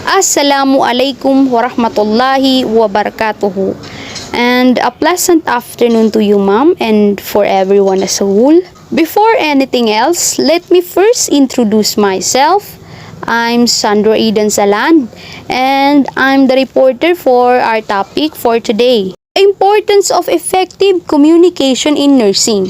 Assalamualaikum warahmatullahi wabarakatuh. And a pleasant afternoon to you, ma'am, and for everyone as a whole. Before anything else, let me first introduce myself. I'm Sandro Eden Salan, and I'm the reporter for our topic for today. Importance of effective communication in nursing.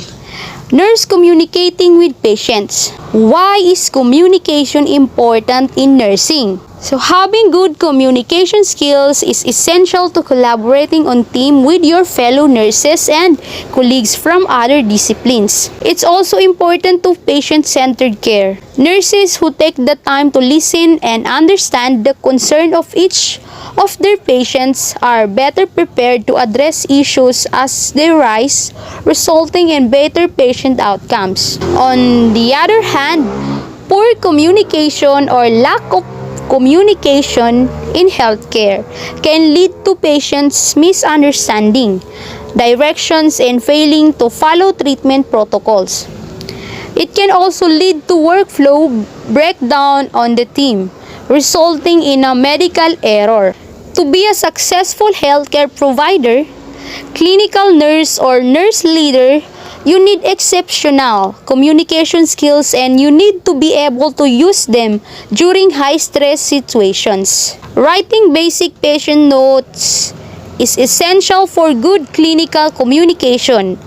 Nurse communicating with patients. Why is communication important in nursing? So having good communication skills is essential to collaborating on team with your fellow nurses and colleagues from other disciplines. It's also important to patient-centered care. Nurses who take the time to listen and understand the concern of each of their patients are better prepared to address issues as they rise, resulting in better patient outcomes. On the other hand, poor communication or lack of communication in healthcare can lead to patients misunderstanding directions and failing to follow treatment protocols. It can also lead to workflow breakdown on the team, resulting in a medical error. To be a successful healthcare provider, clinical nurse or nurse leader, you need exceptional communication skills and you need to be able to use them during high-stress situations. Writing basic patient notes is essential for good clinical communication.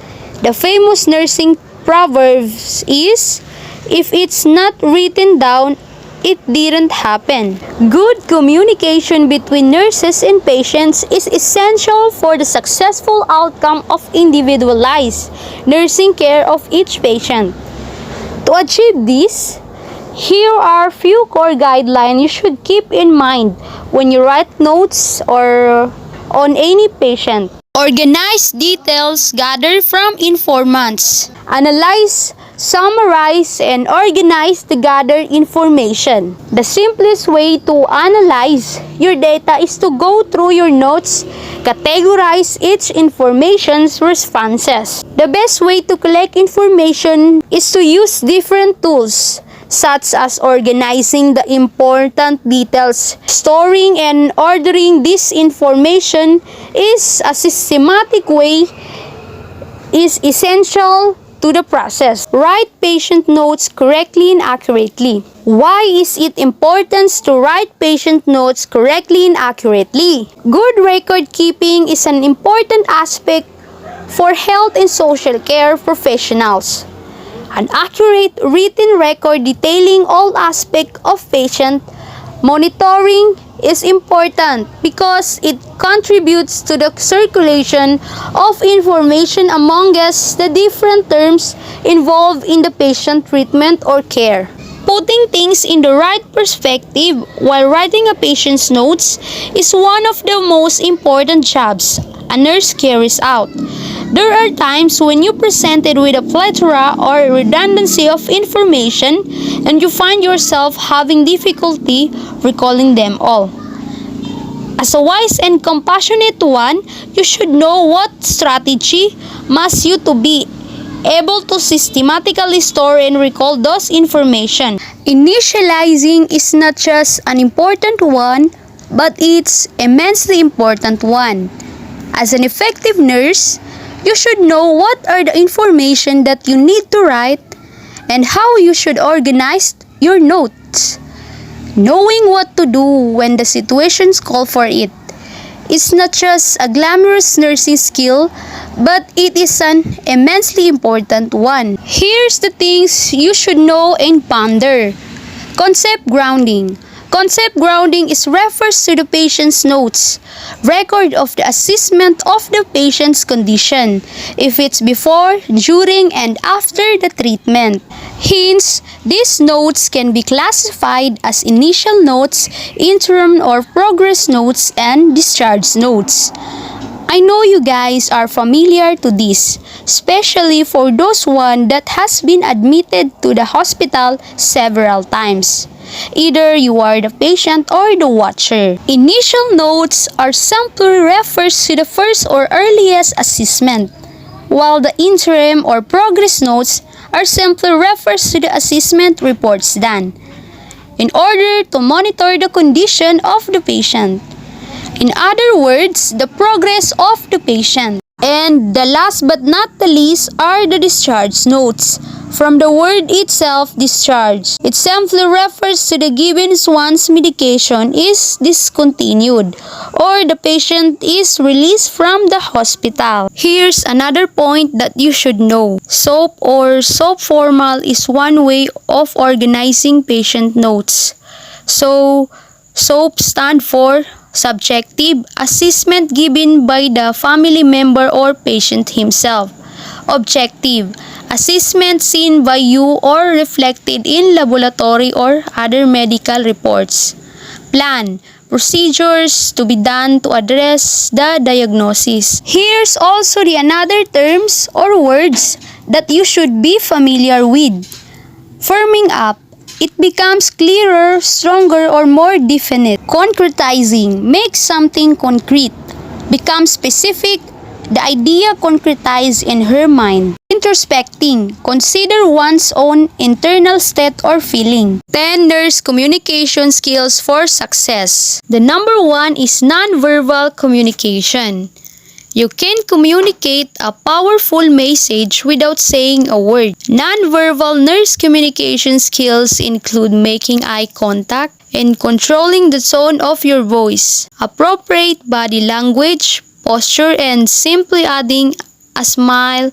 The famous nursing proverbs is, if it's not written down, it didn't happen. Good communication between nurses and patients is essential for the successful outcome of individualized nursing care of each patient. To achieve this, here are few core guidelines you should keep in mind when you write notes or on any patient. Organize details gathered from informants. Analyze, summarize, and organize the gathered information. The simplest way to analyze your data is to go through your notes, categorize each information's responses. The best way to collect information is to use different tools, such as organizing the important details. Storing and ordering this information is a systematic way is essential to the process. Write patient notes correctly and accurately. Why is it important to write patient notes correctly and accurately? Good record keeping is an important aspect for health and social care professionals. An accurate written record detailing all aspects of patient monitoring is important because it contributes to the circulation of information amongst the different terms involved in the patient treatment or care. Putting things in the right perspective while writing a patient's notes is one of the most important jobs a nurse carries out. There are times when you're presented with a plethora or redundancy of information and you find yourself having difficulty recalling them all. As a wise and compassionate one, you should know what strategy must you to be able to systematically store and recall those information. Initializing is not just an important one, but it's immensely important one. As an effective nurse, you should know what are the information that you need to write and how you should organize your notes. Knowing what to do when the situations call for it is not just a glamorous nursing skill, but it is an immensely important one. Here's the things you should know and ponder. Concept grounding. Concept grounding is refers to the patient's notes, record of the assessment of the patient's condition, if it's before, during, and after the treatment. Hence, these notes can be classified as initial notes, interim or progress notes, and discharge notes. I know you guys are familiar to this, especially for those one that has been admitted to the hospital several times. Either you are the patient or the watcher. Initial notes are simply refers to the first or earliest assessment, while the interim or progress notes are simply refers to the assessment reports done. in order to monitor the condition of the patient. In other words, the progress of the patient. And the last but not the least are the discharge notes. From the word itself, discharge, it simply refers to the given one's medication is discontinued or the patient is released from the hospital. Here's another point that you should know. SOAP or SOAP formal is one way of organizing patient notes. So, SOAP stand for subjective assessment given by the family member or patient himself. Objective assessment seen by you or reflected in laboratory or other medical reports. Plan procedures to be done to address the diagnosis. Here's also the another terms or words that you should be familiar with. Firming up, it becomes clearer, stronger, or more definite. Concretizing makes something concrete. Becomes specific, the idea concretized in her mind. Introspecting, consider one's own internal state or feeling. 10 nurse communication skills for success. The number 1 is non-verbal communication. You can communicate a powerful message without saying a word. Non-verbal nurse communication skills include making eye contact and controlling the tone of your voice, appropriate body language, posture, and simply adding a smile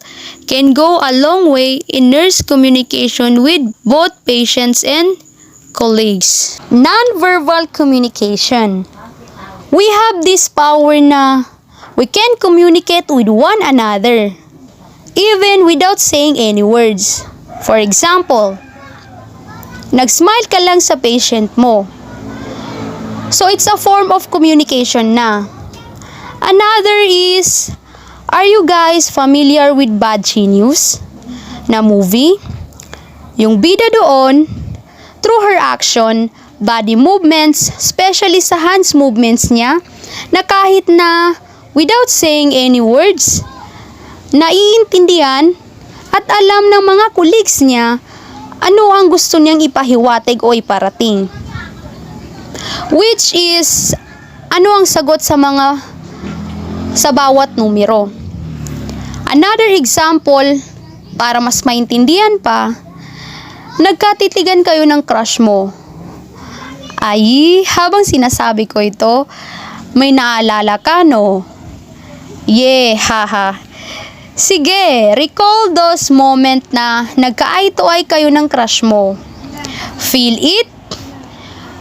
can go a long way in nurse communication with both patients and colleagues. Non-verbal communication. We have this power na we can communicate with one another, even without saying any words. For example, nag-smile ka lang sa patient mo. So, it's a form of communication na. Another is, are you guys familiar with Bad Genius na movie? Yung bida doon, through her action, body movements, especially sa hands movements niya, na kahit na without saying any words, naiintindihan at alam ng mga colleagues niya ano ang gusto niyang ipahiwatig o iparating. Which is, ano ang sagot sa bawat numero. Another example, para mas maintindihan pa, nagkatitigan kayo ng crush mo. Ay, habang sinasabi ko ito, may naalala ka, no? Yeah, haha. Sige, recall those moment na nagka-eye to eye kayo ng crush mo. Feel it?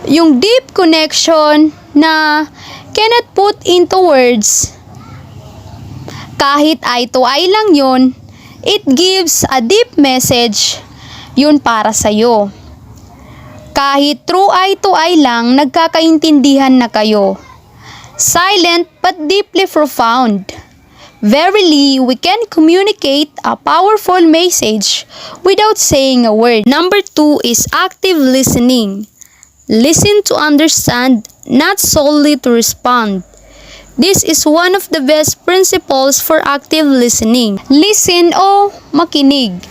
Yung deep connection na cannot put into words. Kahit eye to eye lang yun, it gives a deep message yun para sa'yo. Kahit through eye to eye lang, nagkakaintindihan na kayo. Silent but deeply profound. Verily, we can communicate a powerful message without saying a word. Number 2 is active listening. Listen to understand, not solely to respond. This is one of the best principles for active listening. Listen o makinig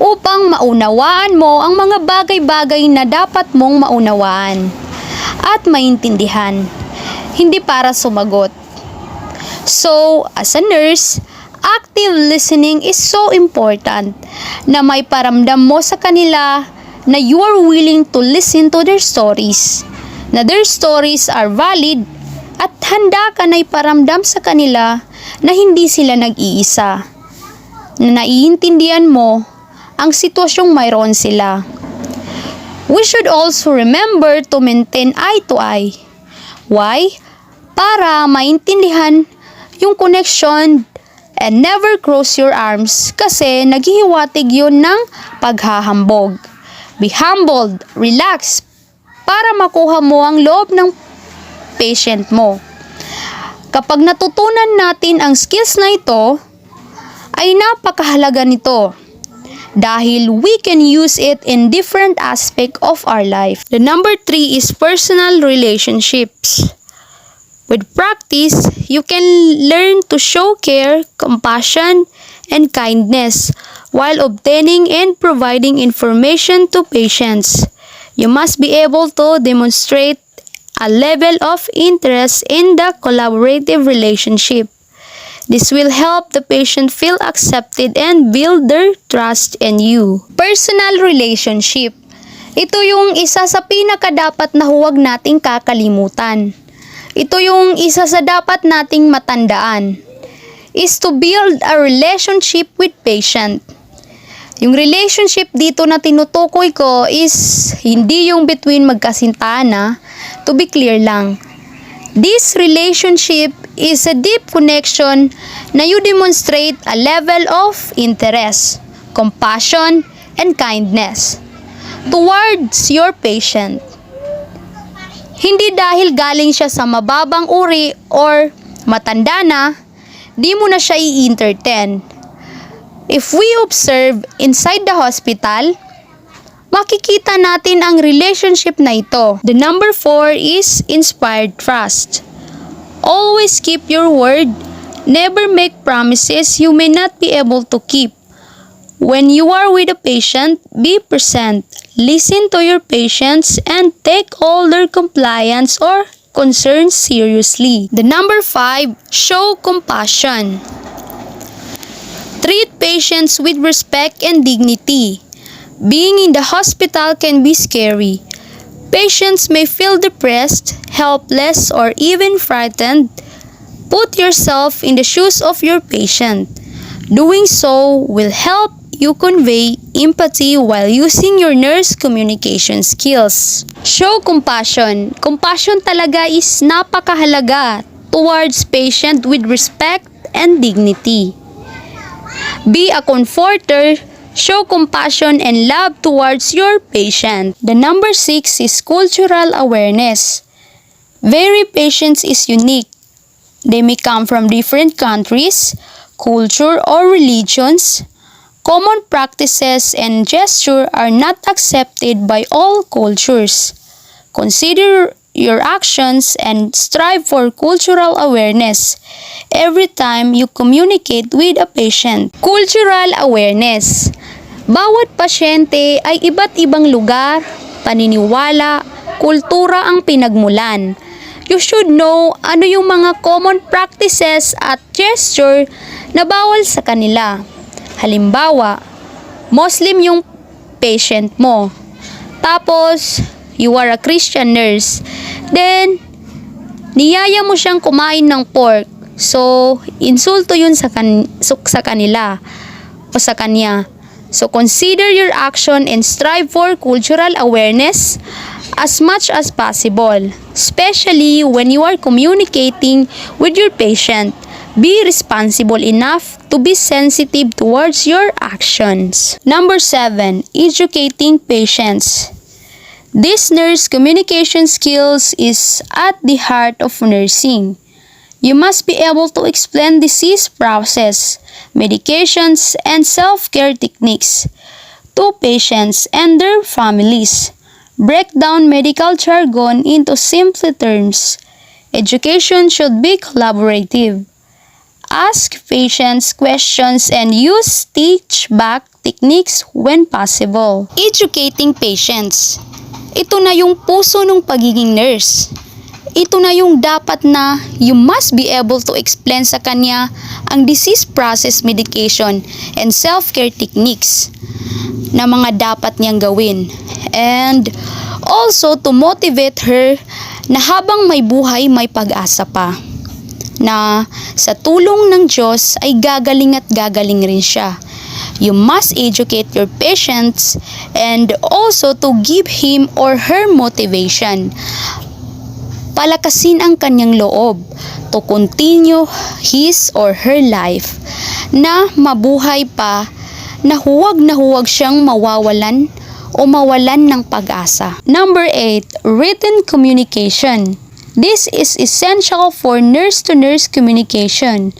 upang maunawaan mo ang mga bagay-bagay na dapat mong maunawaan at maintindihan. Hindi para sumagot. So, as a nurse, active listening is so important na may paramdam mo sa kanila na you are willing to listen to their stories, na their stories are valid at handa ka na iparamdam sa kanila na hindi sila nag-iisa, na naiintindihan mo ang sitwasyong mayroon sila. We should also remember to maintain eye to eye. Why? Para maintindihan yung connection and never cross your arms kasi naghihiwatig yun ng paghahambog. Be humbled, relax, para makuha mo ang loob ng patient mo. Kapag natutunan natin ang skills na ito, ay napakahalaga nito dahil we can use it in different aspect of our life. The number 3 is personal relationships. With practice, you can learn to show care, compassion, and kindness while obtaining and providing information to patients. You must be able to demonstrate a level of interest in the collaborative relationship. This will help the patient feel accepted and build their trust in you. Personal relationship. Ito yung isa sa pinakadapat na huwag nating kakalimutan. Ito yung isa sa dapat nating matandaan. Is to build a relationship with patient. Yung relationship dito na tinutukoy ko is hindi yung between magkasintahan na. To be clear lang. This relationship is a deep connection na you demonstrate a level of interest, compassion, and kindness towards your patient. Hindi dahil galing siya sa mababang uri or matanda na, di mo na siya i-entertain. If we observe inside the hospital, makikita natin ang relationship na ito. The number 4 is inspired trust. Always keep your word. Never make promises you may not be able to keep. When you are with a patient, be present. Listen to your patients and take all their compliance or concerns seriously. The number 5, show compassion. Treat patients with respect and dignity. Being in the hospital can be scary. Patients may feel depressed, helpless, or even frightened. Put yourself in the shoes of your patient. Doing so will help you convey empathy while using your nurse communication skills. Show compassion. Compassion talaga is napakahalaga towards patient with respect and dignity. Be a comforter. Show compassion and love towards your patient. The number 6 is cultural awareness. Every patient is unique. They may come from different countries, culture, or religions. Common practices and gesture are not accepted by all cultures. Consider your actions and strive for cultural awareness every time you communicate with a patient. Cultural awareness. Bawat pasyente ay iba't ibang lugar, paniniwala, kultura ang pinagmulan. You should know ano yung mga common practices at gesture na bawal sa kanila. Halimbawa, Muslim yung patient mo. Tapos, you are a Christian nurse. Then, niyaya mo siyang kumain ng pork. So, insulto yun sa kanila o sa kanya. So, consider your action and strive for cultural awareness as much as possible, especially when you are communicating with your patient. Be responsible enough to be sensitive towards your actions. Number 7, educating patients. This nurse communication skills is at the heart of nursing. You must be able to explain disease process, medications, and self-care techniques to patients and their families. Break down medical jargon into simple terms. Education should be collaborative. Ask patients questions and use teach-back techniques when possible. Educating patients. Ito na yung puso ng pagiging nurse. Ito na yung dapat na you must be able to explain sa kanya ang disease process, medication, and self-care techniques na mga dapat niyang gawin. And also to motivate her na habang may buhay, may pag-asa pa. Na sa tulong ng Diyos ay gagaling at gagaling rin siya. You must educate your patients and also to give him or her motivation. Palakasin ang kanyang loob to continue his or her life na mabuhay pa na huwag siyang mawawalan o mawalan ng pag-asa. Number 8, written communication. This is essential for nurse-to-nurse communication.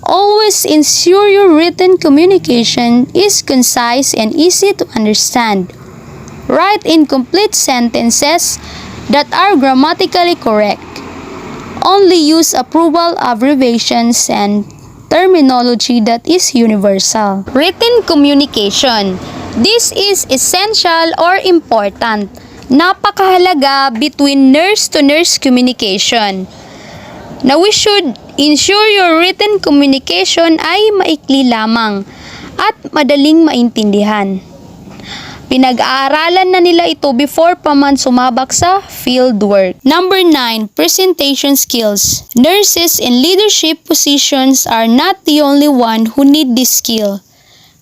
Always ensure your written communication is concise and easy to understand. Write in complete sentences that are grammatically correct. Only use approval abbreviations and terminology that is universal. Written communication. This is essential or important. napakahalaga between nurse-to-nurse communication. Now, we should ensure your written communication ay maikli lamang at madaling maintindihan. Pinag-aaralan na nila ito before pa man sumabak sa field work. Number 9, presentation skills. Nurses in leadership positions are not the only one who need this skill.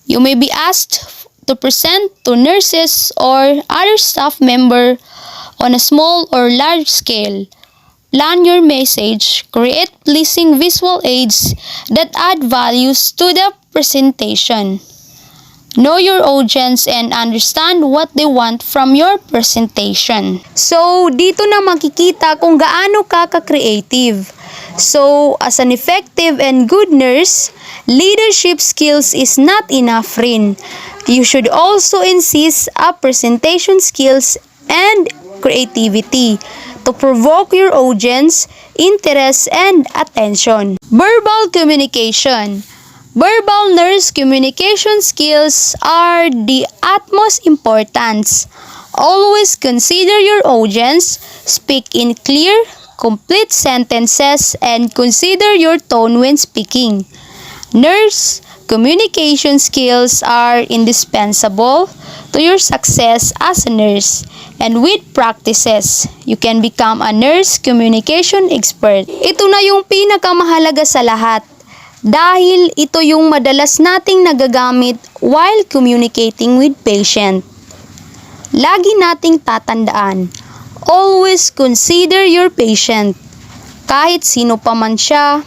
You may be asked to present to nurses or other staff member on a small or large scale. Plan your message, create pleasing visual aids that add values to the presentation. Know your audience and understand what they want from your presentation. So, dito na makikita kung gaano ka ka-creative. So, as an effective and good nurse, leadership skills is not enough rin. You should also insist on presentation skills and creativity to provoke your audience, interest, and attention. Verbal communication. Verbal nurse communication skills are the utmost importance. Always consider your audience, speak in clear, complete sentences, and consider your tone when speaking. Nurse communication skills are indispensable to your success as a nurse, and with practices, you can become a nurse communication expert. Ito na yung pinakamahalaga sa lahat. Dahil ito yung madalas nating nagagamit while communicating with patient. Lagi nating tatandaan, always consider your patient. Kahit sino pa man siya,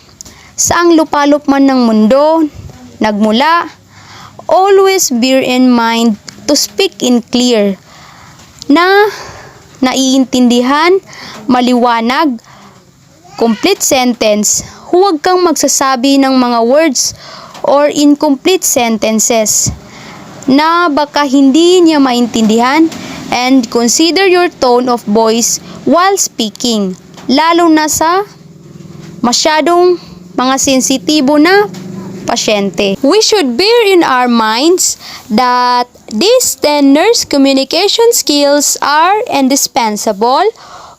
saang lupalop man ng mundo, nagmula, always bear in mind to speak in clear, na naiintindihan, maliwanag, complete sentence. Huwag kang magsasabi ng mga words or incomplete sentences na baka hindi niya maintindihan, and consider your tone of voice while speaking, lalo na sa masyadong mga sensitibo na pasyente. We should bear in our minds that these 10 nurse communication skills are indispensable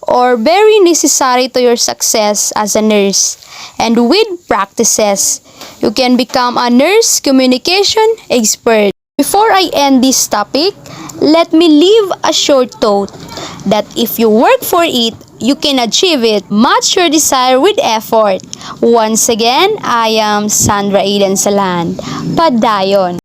or very necessary to your success as a nurse. And with practices, you can become a nurse communication expert. Before I end this topic, let me leave a short thought that if you work for it, you can achieve it. Match your desire with effort. Once again, I am Sandra Eden Salan. Padayon.